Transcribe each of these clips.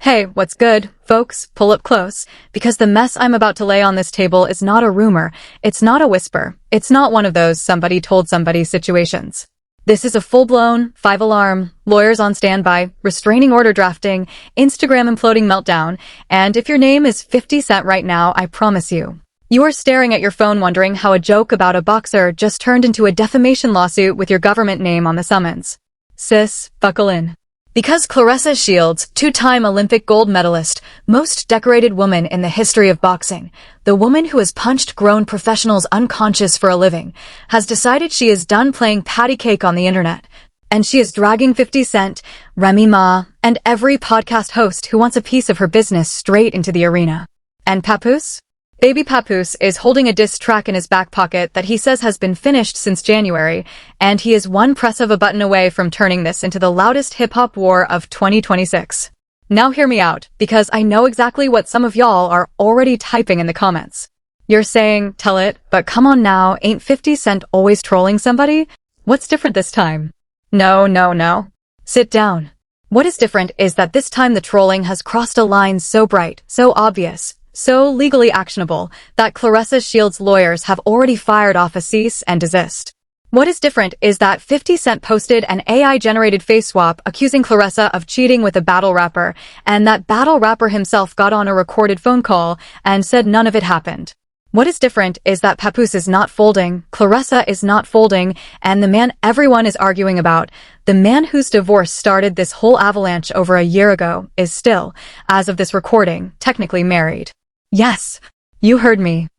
Hey, what's good, folks? Pull up close, because the mess I'm about to lay on this table is not a rumor, it's not a whisper, it's not one of those somebody told somebody situations. This is a full-blown, five-alarm, lawyers on standby, restraining order drafting, Instagram imploding meltdown, and if your name is 50 Cent right now, I promise you. You are staring at your phone wondering how a joke about a boxer just turned into a defamation lawsuit with your government name on the summons. Sis, buckle in. Because Claressa Shields, two-time Olympic gold medalist, most decorated woman in the history of boxing, the woman who has punched grown professionals unconscious for a living, has decided she is done playing patty cake on the internet, and she is dragging 50 Cent, Remy Ma, and every podcast host who wants a piece of her business straight into the arena. And Papoose? Baby Papoose is holding a diss track in his back pocket that he says has been finished since January, and he is one press of a button away from turning this into the loudest hip-hop war of 2026. Now hear me out, because I know exactly what some of y'all are already typing in the comments. You're saying, tell it, but come on now, ain't 50 Cent always trolling somebody? What's different this time? No. Sit down. What is different is that this time the trolling has crossed a line so bright, so obvious, so legally actionable, that Claressa Shields' lawyers have already fired off a cease and desist. What is different is that 50 Cent posted an AI-generated face swap accusing Claressa of cheating with a battle rapper, and that battle rapper himself got on a recorded phone call and said none of it happened. What is different is that Papoose is not folding, Claressa is not folding, and the man everyone is arguing about, the man whose divorce started this whole avalanche over a year ago, is still, as of this recording, technically married. Yes, you heard me.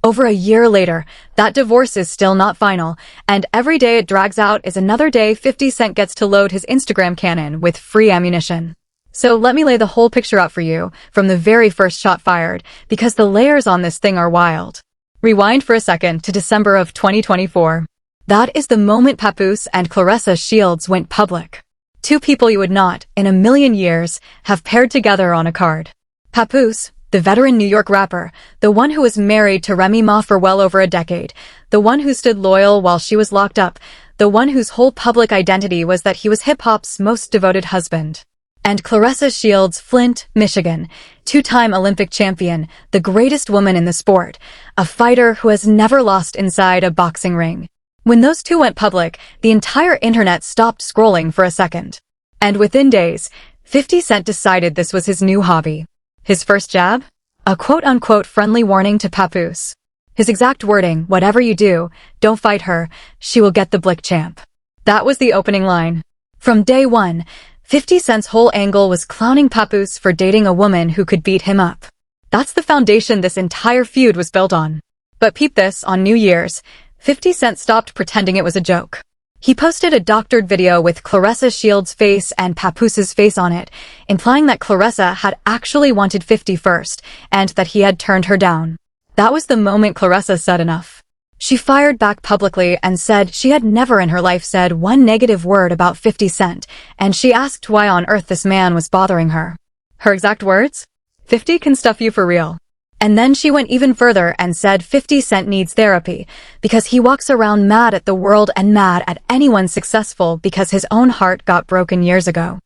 Over a year later, that divorce is still not final, and every day it drags out is another day 50 Cent gets to load his Instagram cannon with free ammunition. So let me lay the whole picture out for you, from the very first shot fired, because the layers on this thing are wild. Rewind for a second to December of 2024. That is the moment Papoose and Claressa Shields went public. Two people you would not, in a million years, have paired together on a card. Papoose, the veteran New York rapper, the one who was married to Remy Ma for well over a decade, the one who stood loyal while she was locked up, the one whose whole public identity was that he was hip-hop's most devoted husband. And Claressa Shields, Flint, Michigan, two-time Olympic champion, the greatest woman in the sport, a fighter who has never lost inside a boxing ring. When those two went public, the entire internet stopped scrolling for a second. And within days, 50 Cent decided this was his new hobby. His first jab? A quote-unquote friendly warning to Papoose. His exact wording, whatever you do, don't fight her, she will get the blick champ. That was the opening line. From day one, 50 Cent's whole angle was clowning Papoose for dating a woman who could beat him up. That's the foundation this entire feud was built on. But peep this, on New Year's, 50 Cent stopped pretending it was a joke. He posted a doctored video with Claressa Shields' face and Papoose's face on it, implying that Claressa had actually wanted 50 first, and that he had turned her down. That was the moment Claressa said enough. She fired back publicly and said she had never in her life said one negative word about 50 Cent, and she asked why on earth this man was bothering her. Her exact words? 50 can stuff you for real. And then she went even further and said 50 Cent needs therapy, because he walks around mad at the world and mad at anyone successful because his own heart got broken years ago.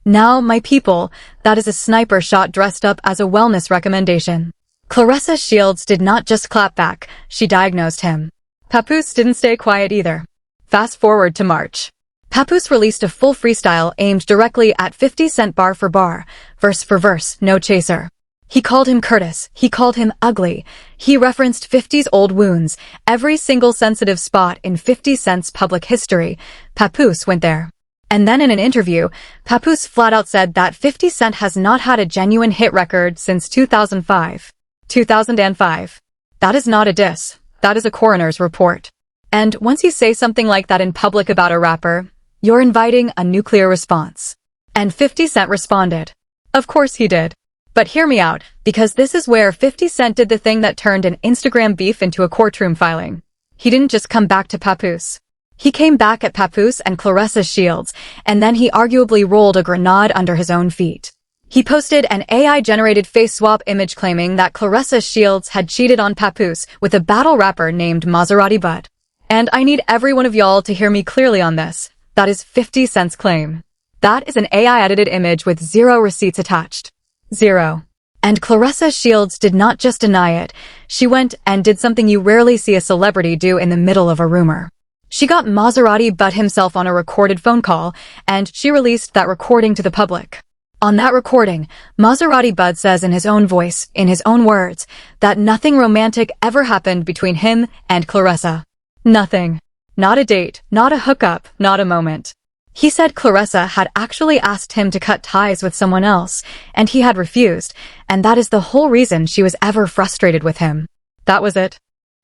Now, my people, that is a sniper shot dressed up as a wellness recommendation. Claressa Shields did not just clap back, she diagnosed him. Papoose didn't stay quiet either. Fast forward to March. Papoose released a full freestyle aimed directly at 50 Cent bar for bar, verse for verse, no chaser. He called him Curtis, he called him ugly, he referenced 50's old wounds, every single sensitive spot in 50 Cent's public history. Papoose went there. And then in an interview, Papoose flat out said that 50 Cent has not had a genuine hit record since 2005. 2005. That is not a diss, that is a coroner's report. And once you say something like that in public about a rapper, you're inviting a nuclear response. And 50 Cent responded. Of course he did. But hear me out, because this is where 50 Cent did the thing that turned an Instagram beef into a courtroom filing. He didn't just come back to Papoose. He came back at Papoose and Claressa Shields, and then he arguably rolled a grenade under his own feet. He posted an AI-generated face swap image claiming that Claressa Shields had cheated on Papoose with a battle rapper named Maserati Bud. And I need every one of y'all to hear me clearly on this. That is 50 Cent's claim. That is an AI-edited image with zero receipts attached. 0. And Claressa Shields did not just deny it. She went and did something you rarely see a celebrity do in the middle of a rumor. She got Maserati Bud himself on a recorded phone call, and she released that recording to the public. On that recording, Maserati Bud says in his own voice, in his own words, that nothing romantic ever happened between him and Claressa. Nothing. Not a date, not a hookup, not a moment. He said Claressa had actually asked him to cut ties with someone else, and he had refused, and that is the whole reason she was ever frustrated with him. That was it.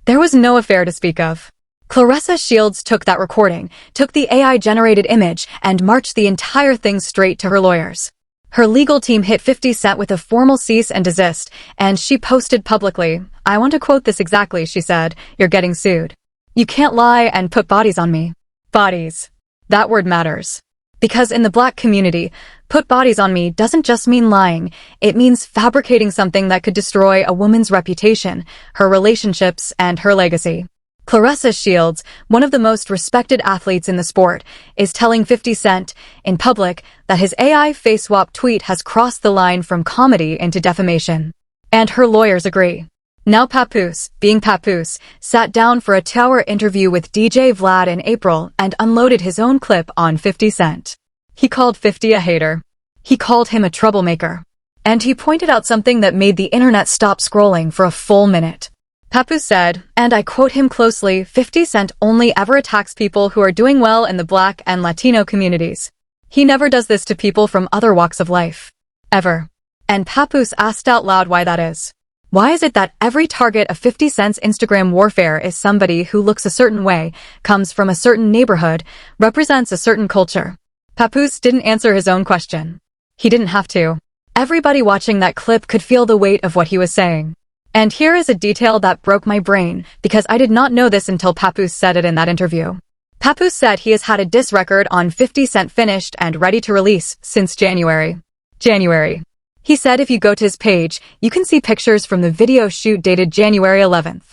There was no affair to speak of. Claressa Shields took that recording, took the AI-generated image, and marched the entire thing straight to her lawyers. Her legal team hit 50 Cent with a formal cease and desist, and she posted publicly, "I want to quote this exactly," she said, "You're getting sued. You can't lie and put bodies on me." Bodies. That word matters. Because in the Black community, put bodies on me doesn't just mean lying, it means fabricating something that could destroy a woman's reputation, her relationships, and her legacy. Claressa Shields, one of the most respected athletes in the sport, is telling 50 Cent, in public, that his AI face swap tweet has crossed the line from comedy into defamation. And her lawyers agree. Now Papoose, being Papoose, sat down for a 2-hour interview with DJ Vlad in April and unloaded his own clip on 50 Cent. He called 50 a hater. He called him a troublemaker. And he pointed out something that made the internet stop scrolling for a full minute. Papoose said, and I quote him closely, 50 Cent only ever attacks people who are doing well in the Black and Latino communities. He never does this to people from other walks of life. Ever. And Papoose asked out loud why that is. Why is it that every target of 50 Cent's Instagram warfare is somebody who looks a certain way, comes from a certain neighborhood, represents a certain culture? Papoose didn't answer his own question. He didn't have to. Everybody watching that clip could feel the weight of what he was saying. And here is a detail that broke my brain, because I did not know this until Papoose said it in that interview. Papoose said he has had a diss record on 50 Cent finished and ready to release since January. He said if you go to his page, you can see pictures from the video shoot dated January 11th.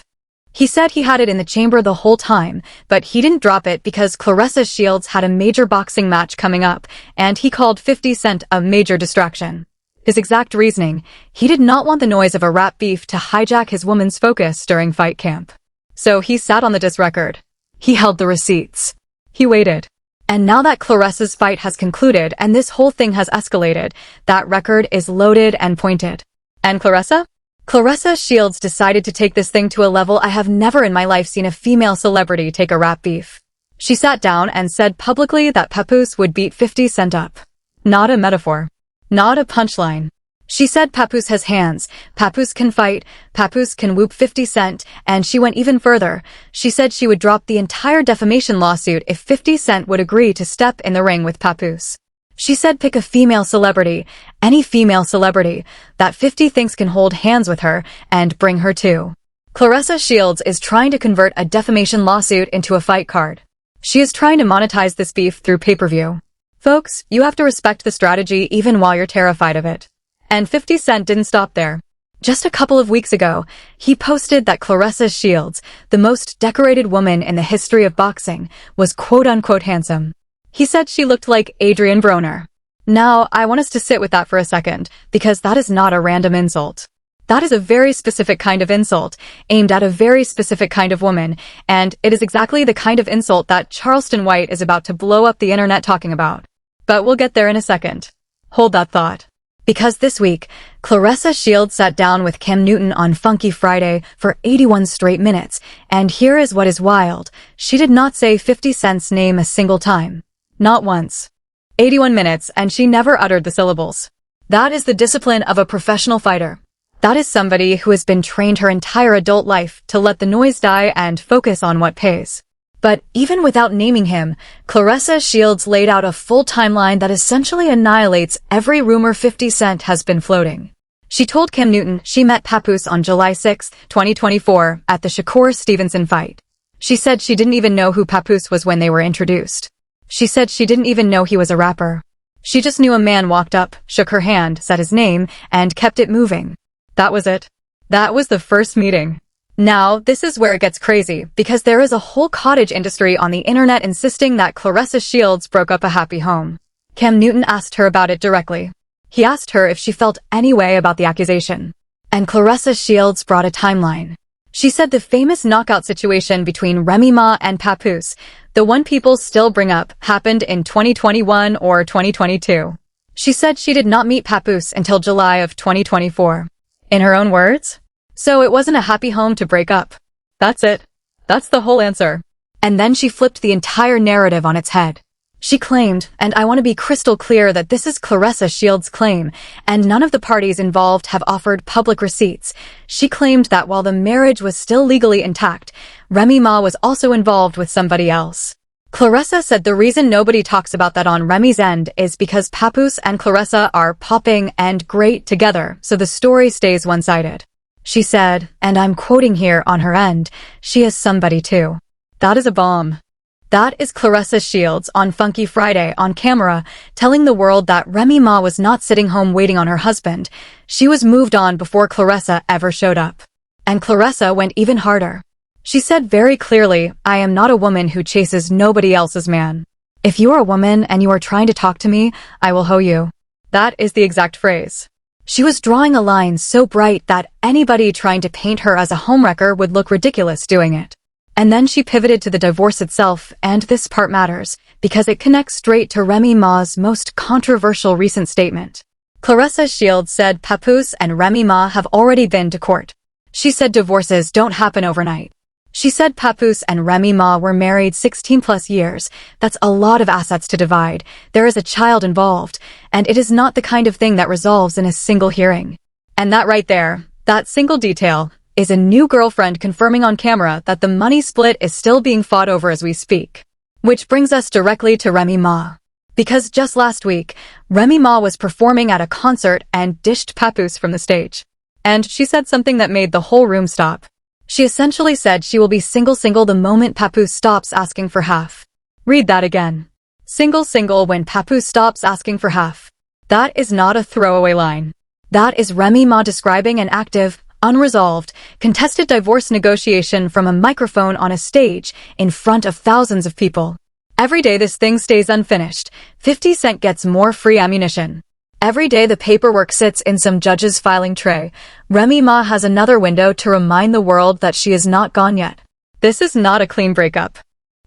He said he had it in the chamber the whole time, but he didn't drop it because Claressa Shields had a major boxing match coming up, and he called 50 Cent a major distraction. His exact reasoning, he did not want the noise of a rap beef to hijack his woman's focus during fight camp. So he sat on the diss record. He held the receipts. He waited. And now that Claressa's fight has concluded and this whole thing has escalated, that record is loaded and pointed. And Claressa? Claressa Shields decided to take this thing to a level I have never in my life seen a female celebrity take a rap beef. She sat down and said publicly that Papoose would beat 50 Cent up. Not a metaphor. Not a punchline. She said Papoose has hands, Papoose can fight, Papoose can whoop 50 Cent, and she went even further. She said she would drop the entire defamation lawsuit if 50 Cent would agree to step in the ring with Papoose. She said pick a female celebrity, any female celebrity, that 50 thinks can hold hands with her, and bring her too. Claressa Shields is trying to convert a defamation lawsuit into a fight card. She is trying to monetize this beef through pay-per-view. Folks, you have to respect the strategy even while you're terrified of it. And 50 Cent didn't stop there. Just a couple of weeks ago, he posted that Claressa Shields, the most decorated woman in the history of boxing, was quote-unquote handsome. He said she looked like Adrian Broner. Now, I want us to sit with that for a second, because that is not a random insult. That is a very specific kind of insult, aimed at a very specific kind of woman, and it is exactly the kind of insult that Charleston White is about to blow up the internet talking about. But we'll get there in a second. Hold that thought. Because this week, Claressa Shields sat down with Cam Newton on Funky Friday for 81 straight minutes, and here is what is wild. She did not say 50 Cent's name a single time. Not once. 81 minutes, and she never uttered the syllables. That is the discipline of a professional fighter. That is somebody who has been trained her entire adult life to let the noise die and focus on what pays. But even without naming him, Claressa Shields laid out a full timeline that essentially annihilates every rumor 50 Cent has been floating. She told Cam Newton she met Papoose on July 6, 2024, at the Shakur Stevenson fight. She said she didn't even know who Papoose was when they were introduced. She said she didn't even know he was a rapper. She just knew a man walked up, shook her hand, said his name, and kept it moving. That was it. That was the first meeting. Now, this is where it gets crazy, because there is a whole cottage industry on the internet insisting that Claressa Shields broke up a happy home. Cam Newton asked her about it directly. He asked her if she felt any way about the accusation. And Claressa Shields brought a timeline. She said the famous knockout situation between Remy Ma and Papoose, the one people still bring up, happened in 2021 or 2022. She said she did not meet Papoose until July of 2024. In her own words, so it wasn't a happy home to break up. That's it. That's the whole answer. And then she flipped the entire narrative on its head. She claimed, and I want to be crystal clear that this is Claressa Shields' claim, and none of the parties involved have offered public receipts. She claimed that while the marriage was still legally intact, Remy Ma was also involved with somebody else. Claressa said the reason nobody talks about that on Remy's end is because Papoose and Claressa are popping and great together, so the story stays one-sided. She said, and I'm quoting here on her end, she is somebody too. That is a bomb. That is Claressa Shields on Funky Friday on camera, telling the world that Remy Ma was not sitting home waiting on her husband. She was moved on before Claressa ever showed up. And Claressa went even harder. She said very clearly, I am not a woman who chases nobody else's man. If you are a woman and you are trying to talk to me, I will hoe you. That is the exact phrase. She was drawing a line so bright that anybody trying to paint her as a homewrecker would look ridiculous doing it. And then she pivoted to the divorce itself, and this part matters, because it connects straight to Remy Ma's most controversial recent statement. Claressa Shields said Papoose and Remy Ma have already been to court. She said divorces don't happen overnight. She said Papoose and Remy Ma were married 16 plus years. That's a lot of assets to divide. There is a child involved, and it is not the kind of thing that resolves in a single hearing. And that right there, that single detail, is a new girlfriend confirming on camera that the money split is still being fought over as we speak. Which brings us directly to Remy Ma. Because just last week, Remy Ma was performing at a concert and dished Papoose from the stage. And she said something that made the whole room stop. She essentially said she will be single the moment Papoose stops asking for half. Read that again. Single when Papoose stops asking for half. That is not a throwaway line. That is Remy Ma describing an active, unresolved, contested divorce negotiation from a microphone on a stage in front of thousands of people. Every day this thing stays unfinished, 50 Cent gets more free ammunition. Every day the paperwork sits in some judge's filing tray. Remy Ma has another window to remind the world that she is not gone yet. This is not a clean breakup.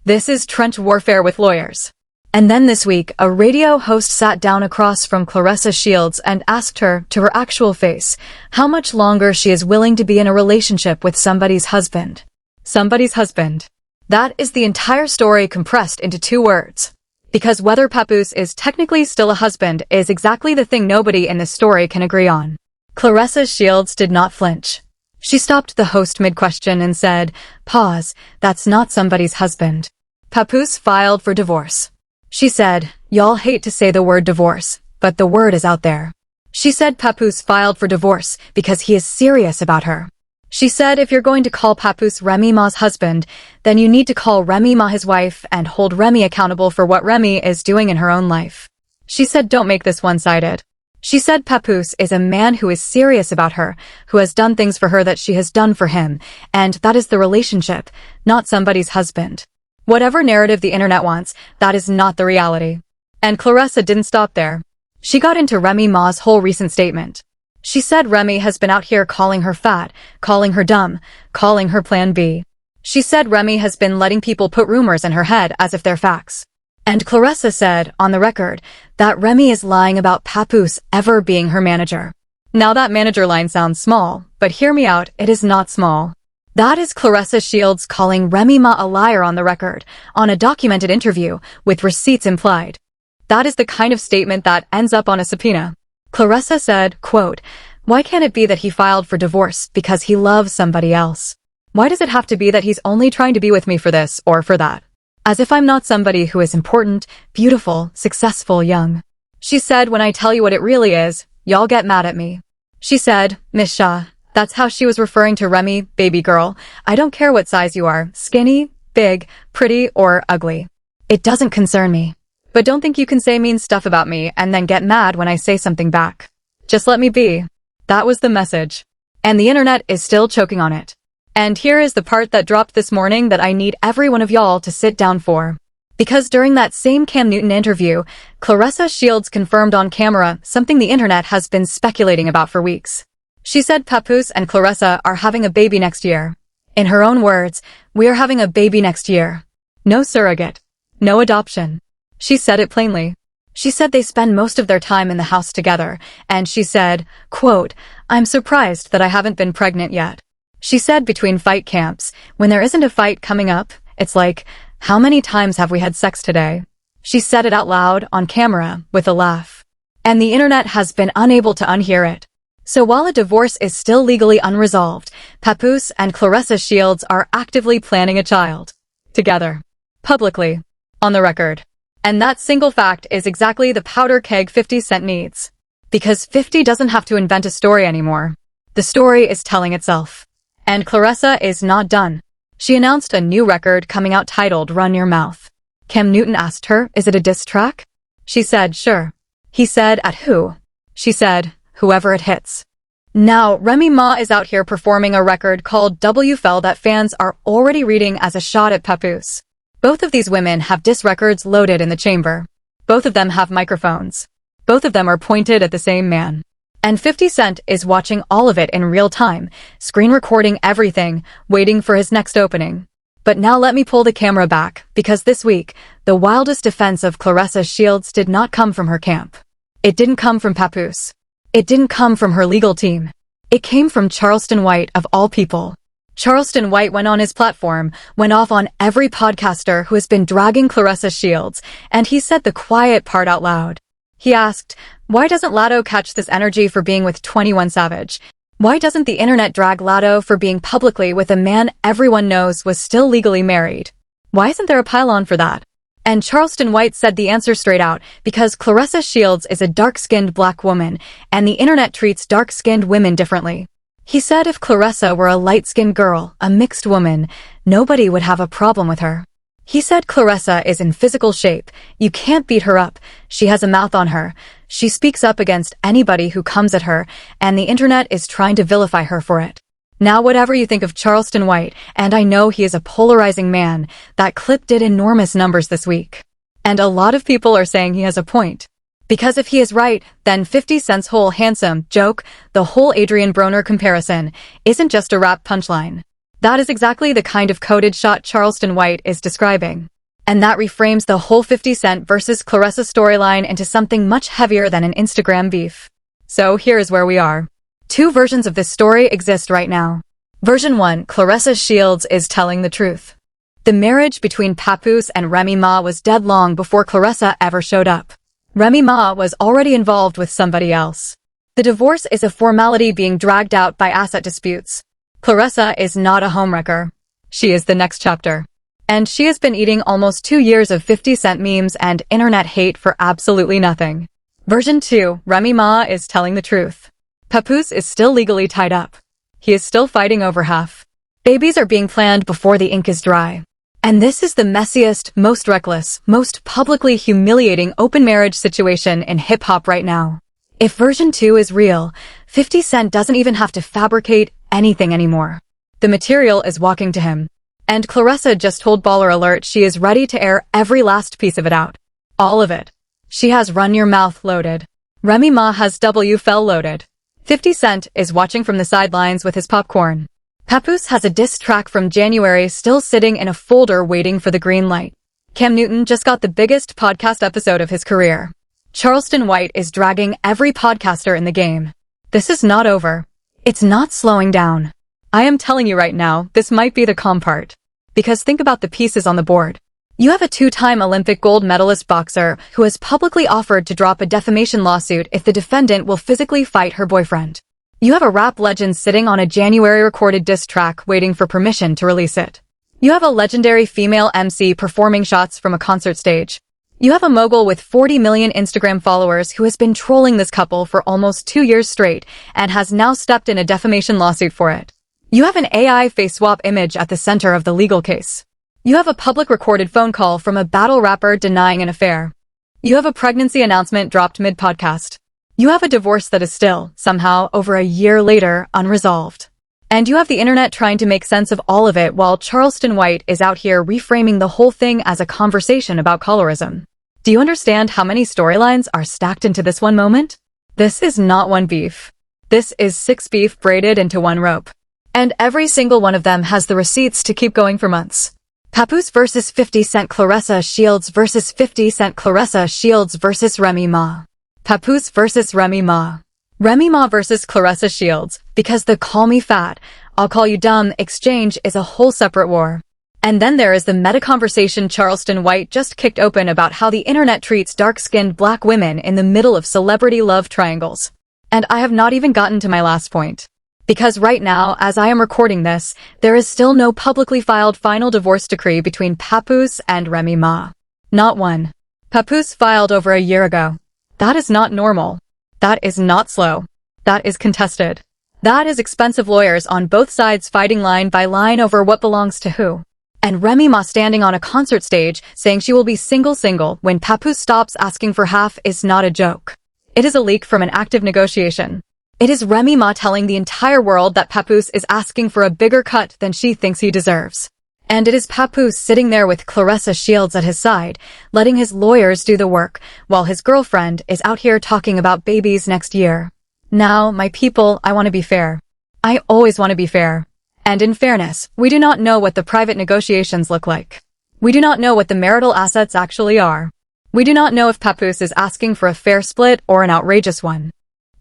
This is trench warfare with lawyers. And then this week, a radio host sat down across from Claressa Shields and asked her, to her actual face, how much longer she is willing to be in a relationship with somebody's husband. Somebody's husband. That is the entire story compressed into 2 words. Because whether Papoose is technically still a husband is exactly the thing nobody in this story can agree on. Claressa Shields did not flinch. She stopped the host mid-question and said, pause, that's not somebody's husband. Papoose filed for divorce. She said, y'all hate to say the word divorce, but the word is out there. She said Papoose filed for divorce because he is serious about her. She said if you're going to call Papoose Remy Ma's husband, then you need to call Remy Ma his wife and hold Remy accountable for what Remy is doing in her own life. She said don't make this one-sided. She said Papoose is a man who is serious about her, who has done things for her that she has done for him, and that is the relationship, not somebody's husband. Whatever narrative the internet wants, that is not the reality. And Claressa didn't stop there. She got into Remy Ma's whole recent statement. She said Remy has been out here calling her fat, calling her dumb, calling her plan B. She said Remy has been letting people put rumors in her head as if they're facts. And Claressa said, on the record, that Remy is lying about Papoose ever being her manager. Now that manager line sounds small, but hear me out, it is not small. That is Claressa Shields calling Remy Ma a liar on the record, on a documented interview, with receipts implied. That is the kind of statement that ends up on a subpoena. Claressa said, quote, why can't it be that he filed for divorce because he loves somebody else? Why does it have to be that he's only trying to be with me for this or for that? As if I'm not somebody who is important, beautiful, successful, young. She said when I tell you what it really is, y'all get mad at me. She said, Miss Shah. That's how she was referring to Remy, baby girl. I don't care what size you are, skinny, big, pretty, or ugly. It doesn't concern me. But don't think you can say mean stuff about me and then get mad when I say something back. Just let me be. That was the message. And the internet is still choking on it. And here is the part that dropped this morning that I need every one of y'all to sit down for. Because during that same Cam Newton interview, Claressa Shields confirmed on camera something the internet has been speculating about for weeks. She said Papoose and Claressa are having a baby next year. In her own words, "We are having a baby next year. No surrogate. No adoption." She said it plainly. She said they spend most of their time in the house together, and she said, quote, "I'm surprised that I haven't been pregnant yet." She said between fight camps, when there isn't a fight coming up, it's like, "How many times have we had sex today?" She said it out loud, on camera, with a laugh. And the internet has been unable to unhear it. So while a divorce is still legally unresolved, Papoose and Claressa Shields are actively planning a child. Together. Publicly. On the record. And that single fact is exactly the powder keg 50 Cent needs. Because 50 doesn't have to invent a story anymore. The story is telling itself. And Claressa is not done. She announced a new record coming out titled Run Your Mouth. Cam Newton asked her, "Is it a diss track?" She said, "Sure." He said, "At who?" She said, "Whoever it hits." Now, Remy Ma is out here performing a record called W Fell that fans are already reading as a shot at Papoose. Both of these women have diss records loaded in the chamber. Both of them have microphones. Both of them are pointed at the same man. And 50 Cent is watching all of it in real time, screen recording everything, waiting for his next opening. But now let me pull the camera back, because this week, the wildest defense of Claressa Shields did not come from her camp. It didn't come from Papoose. It didn't come from her legal team. It came from Charleston White, of all people. Charleston White went on his platform, went off on every podcaster who has been dragging Claressa Shields, and he said the quiet part out loud. He asked, "Why doesn't Latto catch this energy for being with 21 Savage? Why doesn't the internet drag Latto for being publicly with a man everyone knows was still legally married? Why isn't there a pylon for that?" And Charleston White said the answer straight out, because Claressa Shields is a dark-skinned black woman, and the internet treats dark-skinned women differently. He said if Claressa were a light-skinned girl, a mixed woman, nobody would have a problem with her. He said Claressa is in physical shape. You can't beat her up. She has a mouth on her. She speaks up against anybody who comes at her, and the internet is trying to vilify her for it. Now, whatever you think of Charleston White, and I know he is a polarizing man, that clip did enormous numbers this week. And a lot of people are saying he has a point. Because if he is right, then 50 Cent's whole handsome joke, the whole Adrian Broner comparison, isn't just a rap punchline. That is exactly the kind of coded shot Charleston White is describing. And that reframes the whole 50 Cent versus Claressa storyline into something much heavier than an Instagram beef. So here is where we are. Two versions of this story exist right now. Version 1, Claressa Shields is telling the truth. The marriage between Papoose and Remy Ma was dead long before Claressa ever showed up. Remy Ma was already involved with somebody else. The divorce is a formality being dragged out by asset disputes. Claressa is not a homewrecker. She is the next chapter. And she has been eating almost 2 years of 50 Cent memes and internet hate for absolutely nothing. Version 2, Remy Ma is telling the truth. Papoose is still legally tied up. He is still fighting over half. Babies are being planned before the ink is dry. And this is the messiest, most reckless, most publicly humiliating open marriage situation in hip-hop right now. If version 2 is real, 50 Cent doesn't even have to fabricate anything anymore. The material is walking to him. And Claressa just told Baller Alert she is ready to air every last piece of it out. All of it. She has Run Your Mouth loaded. Remy Ma has W Fell loaded. 50 Cent is watching from the sidelines with his popcorn. Papoose has a diss track from January still sitting in a folder waiting for the green light. Cam Newton just got the biggest podcast episode of his career. Charleston White is dragging every podcaster in the game. This is not over. It's not slowing down. I am telling you right now, this might be the calm part. Because think about the pieces on the board. You have a 2-time Olympic gold medalist boxer who has publicly offered to drop a defamation lawsuit if the defendant will physically fight her boyfriend. You have a rap legend sitting on a January recorded diss track waiting for permission to release it. You have a legendary female MC performing shots from a concert stage. You have a mogul with 40 million Instagram followers who has been trolling this couple for almost 2 years straight and has now stepped in a defamation lawsuit for it. You have an AI face swap image at the center of the legal case. You have a public recorded phone call from a battle rapper denying an affair. You have a pregnancy announcement dropped mid-podcast. You have a divorce that is still, somehow, over a year later, unresolved. And you have the internet trying to make sense of all of it while Charleston White is out here reframing the whole thing as a conversation about colorism. Do you understand how many storylines are stacked into this one moment? This is not one beef. This is 6 beef braided into one rope. And every single one of them has the receipts to keep going for months. Papoose versus 50 Cent, Claressa Shields versus 50 Cent, Claressa Shields versus Remy Ma. Papoose versus Remy Ma. Remy Ma versus Claressa Shields, because the call me fat, I'll call you dumb exchange is a whole separate war. And then there is the meta conversation Charleston White just kicked open about how the internet treats dark-skinned black women in the middle of celebrity love triangles. And I have not even gotten to my last point. Because right now, as I am recording this, there is still no publicly filed final divorce decree between Papoose and Remy Ma. Not one. Papoose filed over a year ago. That is not normal. That is not slow. That is contested. That is expensive lawyers on both sides fighting line by line over what belongs to who. And Remy Ma standing on a concert stage saying she will be single when Papoose stops asking for half is not a joke. It is a leak from an active negotiation. It is Remy Ma telling the entire world that Papoose is asking for a bigger cut than she thinks he deserves. And it is Papoose sitting there with Claressa Shields at his side, letting his lawyers do the work, while his girlfriend is out here talking about babies next year. Now, my people, I want to be fair. I always want to be fair. And in fairness, we do not know what the private negotiations look like. We do not know what the marital assets actually are. We do not know if Papoose is asking for a fair split or an outrageous one.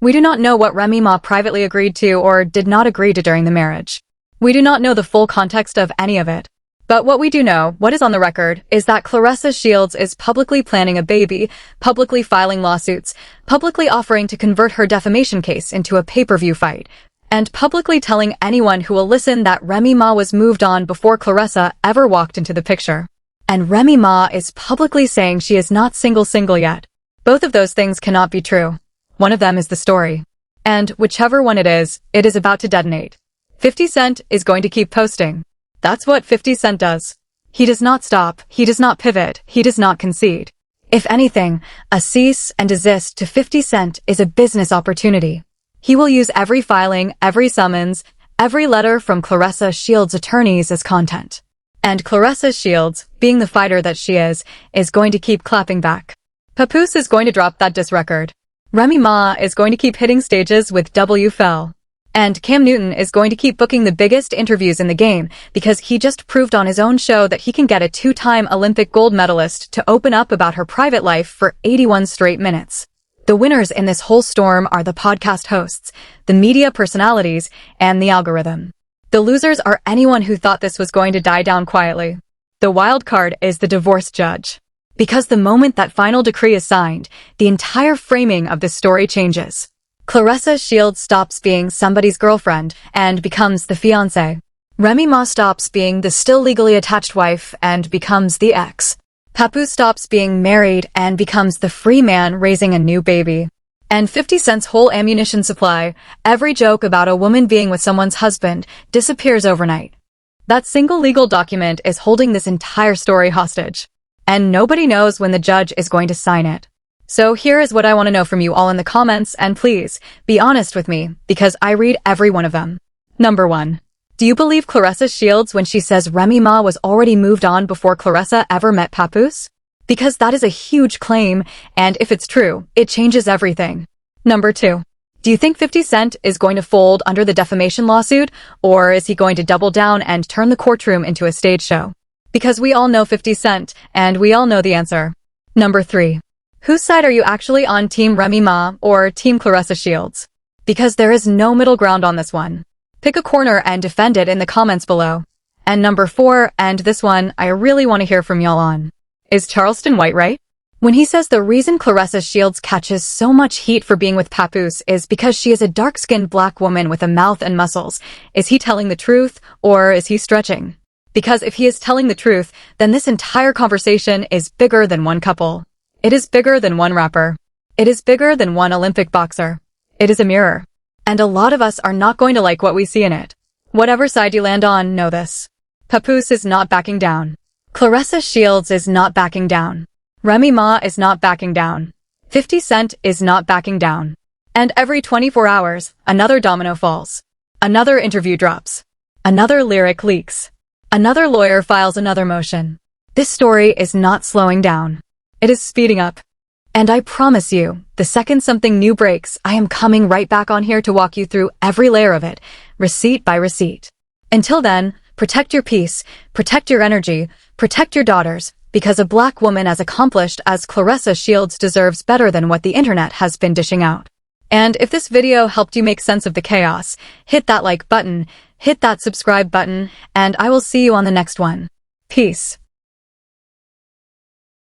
We do not know what Remy Ma privately agreed to or did not agree to during the marriage. We do not know the full context of any of it. But what we do know, what is on the record, is that Claressa Shields is publicly planning a baby, publicly filing lawsuits, publicly offering to convert her defamation case into a pay-per-view fight, and publicly telling anyone who will listen that Remy Ma was moved on before Claressa ever walked into the picture. And Remy Ma is publicly saying she is not single yet. Both of those things cannot be true. One of them is the story. And whichever one it is about to detonate. 50 Cent is going to keep posting. That's what 50 Cent does. He does not stop, he does not pivot, he does not concede. If anything, a cease and desist to 50 Cent is a business opportunity. He will use every filing, every summons, every letter from Claressa Shields' attorneys as content. And Claressa Shields, being the fighter that she is going to keep clapping back. Papoose is going to drop that diss record. Remy Ma is going to keep hitting stages with W Fell. And Cam Newton is going to keep booking the biggest interviews in the game because he just proved on his own show that he can get a 2-time Olympic gold medalist to open up about her private life for 81 straight minutes. The winners in this whole storm are the podcast hosts, the media personalities, and the algorithm. The losers are anyone who thought this was going to die down quietly. The wild card is the divorce judge. Because the moment that final decree is signed, the entire framing of the story changes. Claressa Shields stops being somebody's girlfriend and becomes the fiancé. Remy Ma stops being the still legally attached wife and becomes the ex. Papoose stops being married and becomes the free man raising a new baby. And 50 Cent's whole ammunition supply, every joke about a woman being with someone's husband, disappears overnight. That single legal document is holding this entire story hostage. And nobody knows when the judge is going to sign it. So here is what I want to know from you all in the comments, and please, be honest with me, because I read every one of them. Number 1. Do you believe Claressa Shields when she says Remy Ma was already moved on before Claressa ever met Papoose? Because that is a huge claim, and if it's true, it changes everything. Number 2. Do you think 50 Cent is going to fold under the defamation lawsuit, or is he going to double down and turn the courtroom into a stage show? Because we all know 50 Cent, and we all know the answer. Number 3. Whose side are you actually on, Team Remy Ma or Team Claressa Shields? Because there is no middle ground on this one. Pick a corner and defend it in the comments below. And number 4, and this one I really want to hear from y'all on. Is Charleston White right? When he says the reason Claressa Shields catches so much heat for being with Papoose is because she is a dark-skinned black woman with a mouth and muscles, is he telling the truth or is he stretching? Because if he is telling the truth, then this entire conversation is bigger than one couple. It is bigger than one rapper. It is bigger than one Olympic boxer. It is a mirror. And a lot of us are not going to like what we see in it. Whatever side you land on, know this. Papoose is not backing down. Claressa Shields is not backing down. Remy Ma is not backing down. 50 Cent is not backing down. And every 24 hours, another domino falls. Another interview drops. Another lyric leaks. Another lawyer files another motion. This story is not slowing down. It is speeding up. And I promise you, the second something new breaks, I am coming right back on here to walk you through every layer of it, receipt by receipt. Until then, protect your peace, protect your energy, protect your daughters, because a black woman as accomplished as Claressa Shields deserves better than what the internet has been dishing out. And if this video helped you make sense of the chaos, hit that like button, hit that subscribe button, and I will see you on the next one. Peace.